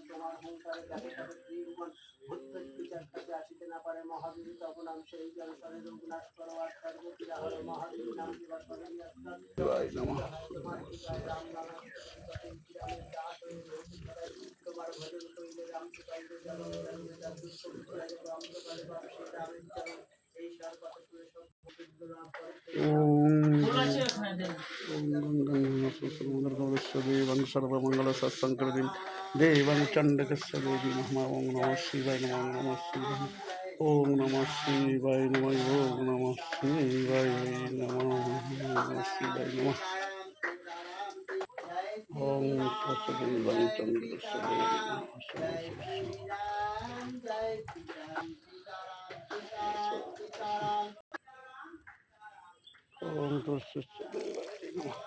তোমার হুঙ্কারে যাতে তাদের জীবন বিচার কাছে আসিতে না পারে মহাবীর তখন আমি সেই জনসনে রোগ নাশ করো আর সর্বপীড়া হলো মহাবীর নাম দিবা স্মরণী আসলাম তোমার কৃপায় রাম নাম তোমার ভজন করিলে রাম কৃপাইলে জনম জন্মে তার দুঃখ বিদ্যারে অন্ত করে বাপ সে রামের চরণ এই সার কথা শুনে সব পবিত্র লাভ করে देवं सर्वमंगल सत्संकृति देवं चंडकस्य देवी नमः ओं नमः शिवाय नमः शिवाय ओं नमः शिवाय नमः ओं नमः शिवाय नमः शिवाय नमः ओं देवं चंडकस्य देवी ओं तस्स्य देवाय नमः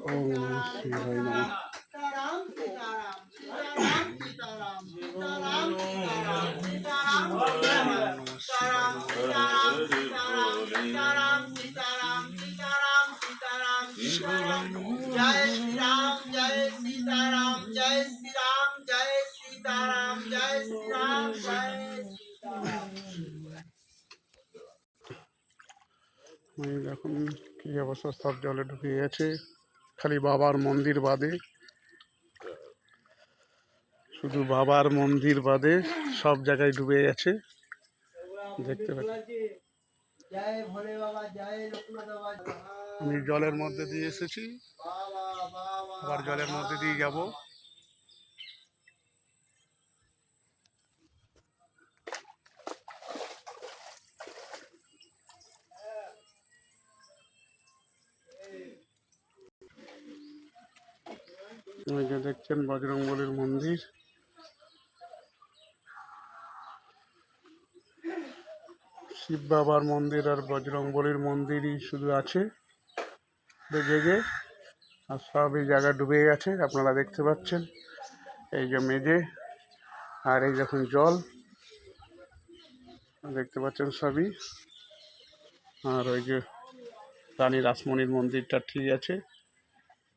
ओम नमः शिवाय नमः जय श्री राम जय सीताराम जय श्री राम जय सीताराम जय श्री राम जय এখন কি অবস্থা সব জলে ঢুকে গেছে খালি বাবার মন্দির বাদে শুধু বাবার মন্দির বাদে সব জায়গায় ডুবে গেছে দেখতে পাচ্ছি আমি জলের মধ্যে দিয়ে এসেছি আবার জলের মধ্যে দিয়ে যাব এই যে দেখছেন বজরংবলীর মন্দির শিব বাবার মন্দির আর বজরংবলীর মন্দিরই শুধু আছে জেগে আর সব এই জায়গা ডুবে গেছে আপনারা দেখতে পাচ্ছেন এই যে মেঝে আর এই যখন জল দেখতে পাচ্ছেন সবই আর ওই যে রানী রাসমণির মন্দিরটা ঠিক আছে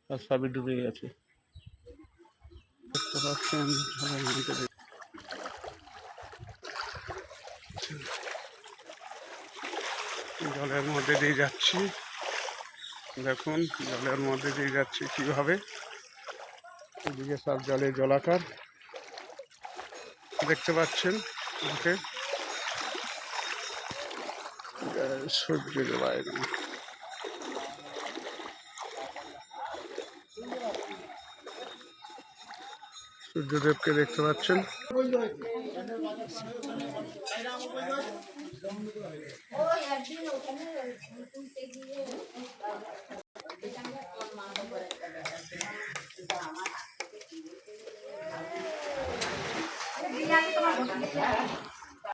আর সবই ডুবে গেছে দেখতে পাচ্ছেন জলের মধ্যে দিয়ে যাচ্ছি দেখুন জলের মধ্যে দিয়ে যাচ্ছি কিভাবে এদিকে সব জলে জলাকার দেখতে পাচ্ছেন ওকে সূর্য দেবায় না সূর্যদেবকে দেখতে পাচ্ছেন তোমার